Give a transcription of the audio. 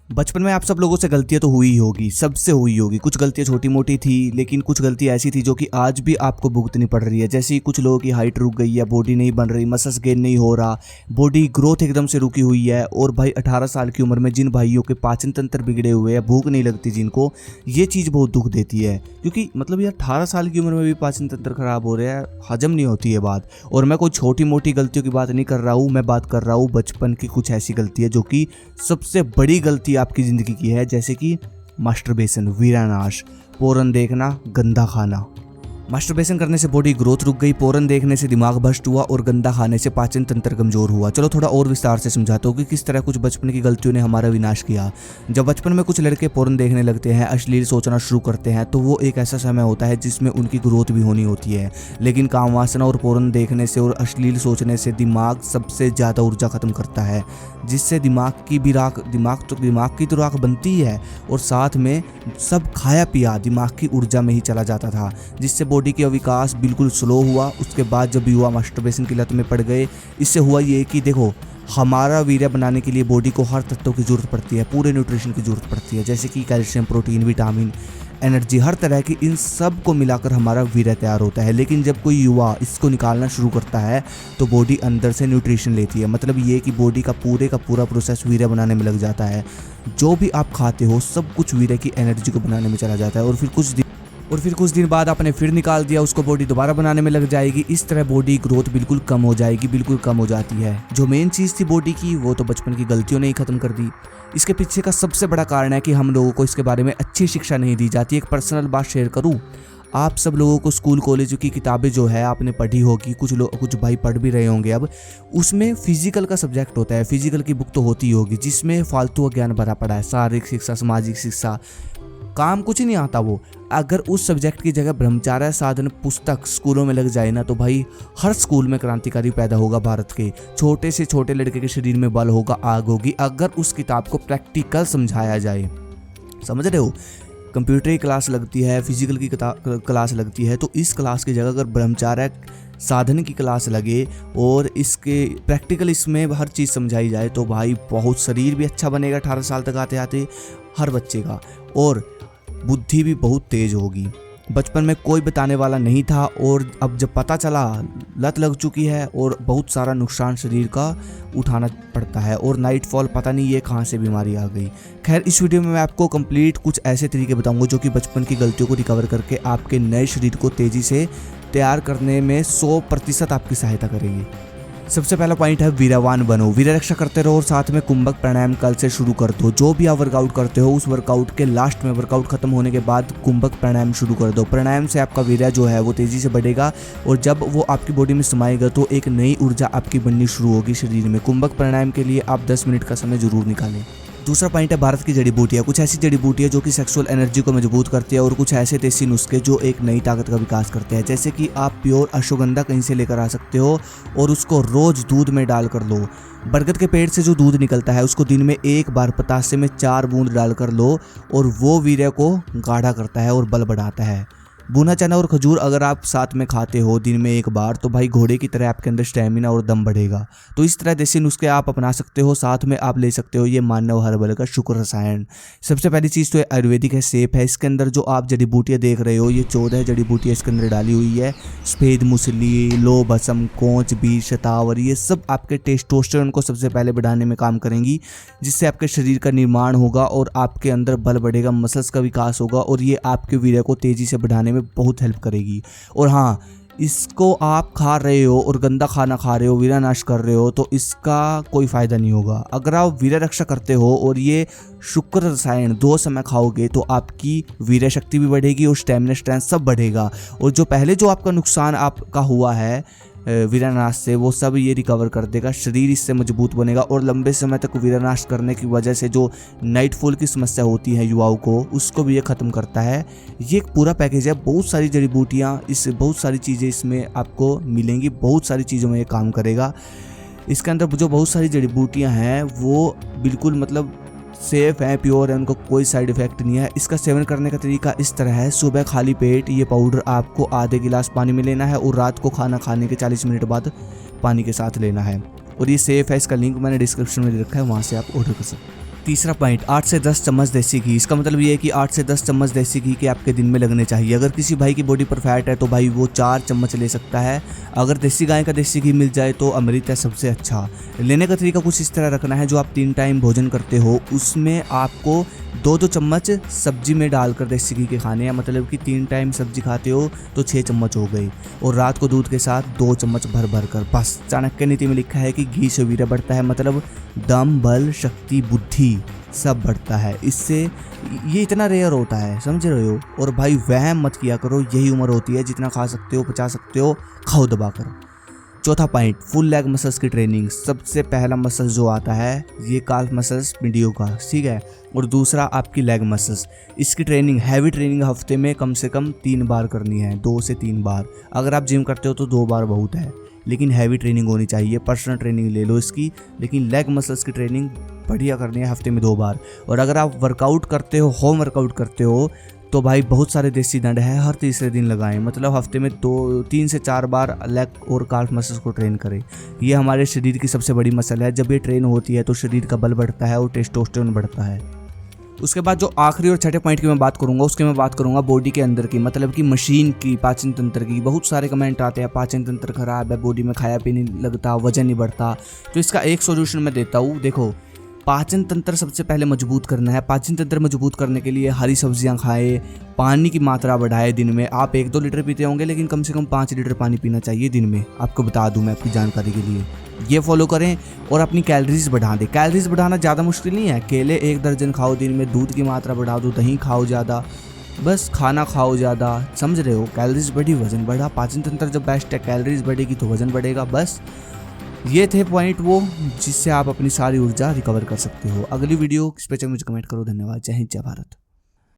बचपन में आप सब लोगों से गलतियां तो हुई ही होगी, सबसे हुई होगी। कुछ गलतियां छोटी मोटी थी, लेकिन कुछ गलती ऐसी थी जो कि आज भी आपको भुगतनी पड़ रही है। जैसे ही कुछ लोगों की हाइट रुक गई है, बॉडी नहीं बन रही, मसल्स गेन नहीं हो रहा, बॉडी ग्रोथ एकदम से रुकी हुई है। और भाई 18 साल की उम्र में जिन भाइयों के पाचन तंत्र बिगड़े हुए हैं, भूख नहीं लगती जिनको, ये चीज़ बहुत दुख देती है। क्योंकि मतलब यार 18 साल की उम्र में भी पाचन तंत्र खराब हो रहा है, हजम नहीं होती है बात। और मैं कोई छोटी मोटी गलतियों की बात नहीं कर रहा हूँ, मैं बात कर रहा हूँ बचपन की कुछ ऐसी गलती है जो कि सबसे बड़ी गलती आपकी ज़िंदगी की है। जैसे कि मास्टरबेशन, वीरानाश, पोर्न देखना, गंदा खाना। मास्टरबेशन करने से बॉडी ग्रोथ रुक गई, पोर्न देखने से दिमाग भ्रष्ट हुआ और गंदा खाने से पाचन तंत्र कमजोर हुआ। चलो थोड़ा और विस्तार से समझाता हूँ कि किस तरह कुछ बचपन की गलतियों ने हमारा विनाश किया। जब बचपन में कुछ लड़के पोर्न देखने लगते हैं, अश्लील सोचना शुरू करते हैं, तो वो एक ऐसा समय होता है जिसमें उनकी ग्रोथ भी होनी होती है। लेकिन काम वासना और पोर्न देखने से और अश्लील सोचने से दिमाग सबसे ज़्यादा ऊर्जा खत्म करता है, जिससे दिमाग की तो राख बनती है और साथ में सब खाया पिया दिमाग की ऊर्जा में ही चला जाता था, जिससे बॉडी का विकास बिल्कुल स्लो हुआ। उसके बाद जब युवा मास्टरबेशन की लत में पड़ गए, इससे हुआ ये कि देखो, हमारा वीर्य बनाने के लिए बॉडी को हर तत्वों की ज़रूरत पड़ती है, पूरे न्यूट्रिशन की ज़रूरत पड़ती है, जैसे कि कैल्शियम, प्रोटीन, विटामिन, एनर्जी, हर तरह की, इन सब को मिलाकर हमारा वीर्य तैयार होता है। लेकिन जब कोई युवा इसको निकालना शुरू करता है तो बॉडी अंदर से न्यूट्रिशन लेती है। मतलब ये कि बॉडी का पूरा प्रोसेस वीर्य बनाने में लग जाता है। जो भी आप खाते हो सब कुछ वीर्य की एनर्जी को बनाने में चला जाता है और फिर कुछ दिन बाद आपने फिर निकाल दिया, उसको बॉडी दोबारा बनाने में लग जाएगी। इस तरह बॉडी ग्रोथ बिल्कुल कम हो जाएगी, बिल्कुल कम हो जाती है। जो मेन चीज़ थी बॉडी की, वो तो बचपन की गलतियों ने ही ख़त्म कर दी। इसके पीछे का सबसे बड़ा कारण है कि हम लोगों को इसके बारे में अच्छी शिक्षा नहीं दी जाती। एक पर्सनल बात शेयर करूँ, आप सब लोगों को स्कूल कॉलेज की किताबें जो है आपने पढ़ी होगी, कुछ भाई पढ़ भी रहे होंगे अब, उसमें फिजिकल का सब्जेक्ट होता है। फिजिकल की बुक तो होती होगी जिसमें फालतू ज्ञान भरा पड़ा है, शारीरिक शिक्षा, सामाजिक शिक्षा, काम कुछ नहीं आता वो। अगर उस सब्जेक्ट की जगह ब्रह्मचार्य साधन पुस्तक स्कूलों में लग जाए ना, तो भाई हर स्कूल में क्रांतिकारी पैदा होगा। भारत के छोटे से छोटे लड़के के शरीर में बल होगा, आग होगी, अगर उस किताब को प्रैक्टिकल समझाया जाए। समझ रहे हो? कंप्यूटर की क्लास लगती है, फिजिकल की क्लास लगती है, तो इस क्लास की जगह अगर ब्रह्मचार्य साधन की क्लास लगे और इसके प्रैक्टिकल इसमें हर चीज़ समझाई जाए, तो भाई बहुत शरीर भी अच्छा बनेगा 18 साल तक आते आते हर बच्चे का, और बुद्धि भी बहुत तेज होगी। बचपन में कोई बताने वाला नहीं था और अब जब पता चला, लत लग चुकी है और बहुत सारा नुकसान शरीर का उठाना पड़ता है। और नाइट फॉल, पता नहीं ये कहाँ से बीमारी आ गई। खैर, इस वीडियो में मैं आपको कंप्लीट कुछ ऐसे तरीके बताऊंगा जो कि बचपन की गलतियों को रिकवर करके आपके नए शरीर को तेज़ी से तैयार करने में 100% आपकी सहायता करेंगे। सबसे पहला पॉइंट है वीरवान बनो। वीर रक्षा करते रहो और साथ में कुंभक प्राणायाम कल से शुरू कर दो। जो भी आप वर्कआउट करते हो उस वर्कआउट के लास्ट में, वर्कआउट खत्म होने के बाद कुंभक प्राणायाम शुरू कर दो। प्राणायाम से आपका वीर्य जो है वो तेजी से बढ़ेगा और जब वो आपकी बॉडी में समाएगा तो एक नई ऊर्जा आपकी बननी शुरू होगी शरीर में। कुंभक प्राणायाम के लिए आप 10 मिनट का समय जरूर निकालें। दूसरा पॉइंट है भारत की जड़ी बूटियाँ। कुछ ऐसी जड़ी बूटियाँ जो कि सेक्सुअल एनर्जी को मजबूत करती है और कुछ ऐसे देसी नुस्खे जो एक नई ताकत का विकास करते हैं। जैसे कि आप प्योर अश्वगंधा कहीं से लेकर आ सकते हो और उसको रोज दूध में डाल कर लो। बरगद के पेड़ से जो दूध निकलता है उसको दिन में एक बार पतासे में 4 बूंद डालकर लो और वो वीर्य को गाढ़ा करता है और बल बढ़ाता है। भुना चना और खजूर अगर आप साथ में खाते हो दिन में एक बार, तो भाई घोड़े की तरह आपके अंदर स्टेमिना और दम बढ़ेगा। तो इस तरह देसी नुस्खे आप अपना सकते हो। साथ में आप ले सकते हो ये मानव हर्बल का शुक्र रसायन। सबसे पहली चीज़ तो आयुर्वेदिक है, सेफ है। इसके अंदर जो आप जड़ी बूटियाँ देख रहे हो, ये 14 जड़ी बूटियाँ इसके अंदर डाली हुई है। सफेद मूसली, लो भसम, कोंच बीज, शतावर, ये सब आपके टेस्टोस्टेरोन को सबसे पहले बढ़ाने में काम करेंगी, जिससे आपके शरीर का निर्माण होगा और आपके अंदर बल बढ़ेगा, मसल्स का विकास होगा और ये आपके वीर्य को तेज़ी से बढ़ाने में बहुत हेल्प करेगी। और हाँ, इसको आप खा रहे हो और गंदा खाना खा रहे हो, वीर्यनाश कर रहे हो, तो इसका कोई फ़ायदा नहीं होगा। अगर आप वीर्य रक्षा करते हो और ये शुक्र रसायन 2 समय खाओगे तो आपकी वीर्य शक्ति भी बढ़ेगी और स्टेमिना, स्ट्रेंथ सब बढ़ेगा। और जो पहले जो आपका नुकसान आपका हुआ है वीर्यनाश से, वो सब ये रिकवर कर देगा। शरीर इससे मजबूत बनेगा और लंबे समय तक वीर्यनाश करने की वजह से जो नाइट फॉल की समस्या होती है युवाओं को, उसको भी ये ख़त्म करता है। ये एक पूरा पैकेज है, बहुत सारी जड़ी बूटियाँ, इससे बहुत सारी चीज़ें इसमें आपको मिलेंगी, बहुत सारी चीज़ों में ये काम करेगा। इसके अंदर जो बहुत सारी जड़ी बूटियाँ हैं वो बिल्कुल मतलब सेफ है, प्योर है, उनको कोई साइड इफेक्ट नहीं है। इसका सेवन करने का तरीका इस तरह है, सुबह खाली पेट ये पाउडर आपको आधे गिलास पानी में लेना है और रात को खाना खाने के 40 मिनट बाद पानी के साथ लेना है। और ये सेफ है। इसका लिंक मैंने डिस्क्रिप्शन में दे रखा है, वहाँ से आप ऑर्डर कर सकते हैं। तीसरा पॉइंट, 8 से 10 चम्मच देसी घी। इसका मतलब ये है कि 8 से 10 चम्मच देसी घी के आपके दिन में लगने चाहिए। अगर किसी भाई की बॉडी पर फैट है तो भाई वो 4 चम्मच ले सकता है। अगर देसी गाय का देसी घी मिल जाए तो अमृत है सबसे अच्छा। लेने का तरीका कुछ इस तरह रखना है, जो आप 3 टाइम भोजन करते हो उसमें आपको 2-2 चम्मच सब्जी में डालकर देसी घी के खाने हैं। मतलब कि 3 टाइम सब्जी खाते हो तो 6 चम्मच हो गई, और रात को दूध के साथ 2 चम्मच भर भर कर। बस चाणक्य नीति में लिखा है कि घी से वीर्य बढ़ता है, मतलब दम, बल, शक्ति, बुद्धि सब बढ़ता है इससे। ये इतना रेयर होता है, समझ रहे हो। और भाई वहम मत किया करो, यही उम्र होती है, जितना खा सकते हो पचा सकते हो खाओ दबा कर। चौथा पॉइंट, फुल लेग मसल्स की ट्रेनिंग। सबसे पहला मसल्स जो आता है ये काल्फ मसल्स मीडियो का, ठीक है, और दूसरा आपकी लेग मसल्स। इसकी ट्रेनिंग, हैवी ट्रेनिंग हफ्ते में कम से कम 3 बार करनी है, 2 से 3 बार। अगर आप जिम करते हो तो 2 बार बहुत है, लेकिन हैवी ट्रेनिंग होनी चाहिए। पर्सनल ट्रेनिंग ले लो इसकी, लेकिन लेग मसल्स की ट्रेनिंग बढ़िया करनी है हफ्ते में 2 बार। और अगर आप वर्कआउट करते हो, होम वर्कआउट करते हो, तो भाई बहुत सारे देसी दंड है, हर तीसरे दिन लगाएं। मतलब हफ्ते में 3 से 4 बार लेग और काल्फ मसल्स को ट्रेन करें। ये हमारे शरीर की सबसे बड़ी मसल है। जब ये ट्रेन होती है तो शरीर का बल बढ़ता है और टेस्टोस्टेरोन बढ़ता है। उसके बाद जो आखिरी और छठे पॉइंट की मैं बात करूंगा, उसके मैं बात करूंगा बॉडी के अंदर की, मतलब कि मशीन की, पाचन तंत्र की। बहुत सारे कमेंट आते हैं पाचन तंत्र खराब है, बॉडी में खाया भी नहीं लगता, वजन नहीं बढ़ता। तो इसका एक सोल्यूशन मैं देता हूँ। देखो, पाचन तंत्र सबसे पहले मजबूत करना है। पाचन तंत्र मजबूत करने के लिए हरी सब्जियां खाएं, पानी की मात्रा बढ़ाएं। दिन में आप 1-2 लीटर पीते होंगे, लेकिन कम से कम 5 लीटर पानी पीना चाहिए दिन में। आपको बता दूं मैं आपकी जानकारी के लिए, ये फॉलो करें। और अपनी कैलोरीज बढ़ा दें। कैलोरीज बढ़ाना ज़्यादा मुश्किल नहीं है। केले 1 दर्जन खाओ दिन में, दूध की मात्रा बढ़ा दो, दही खाओ ज़्यादा, बस खाना खाओ ज़्यादा, समझ रहे हो। कैलोरीज बढ़ी वजन बढ़ा। पाचन तंत्र जब बेस्ट है, कैलोरीज बढ़ेगी तो वजन बढ़ेगा। बस ये थे पॉइंट वो, जिससे आप अपनी सारी ऊर्जा रिकवर कर सकते हो। अगली वीडियो किस पे चाहिए मुझे कमेंट करो। धन्यवाद। जय हिंद, जय भारत।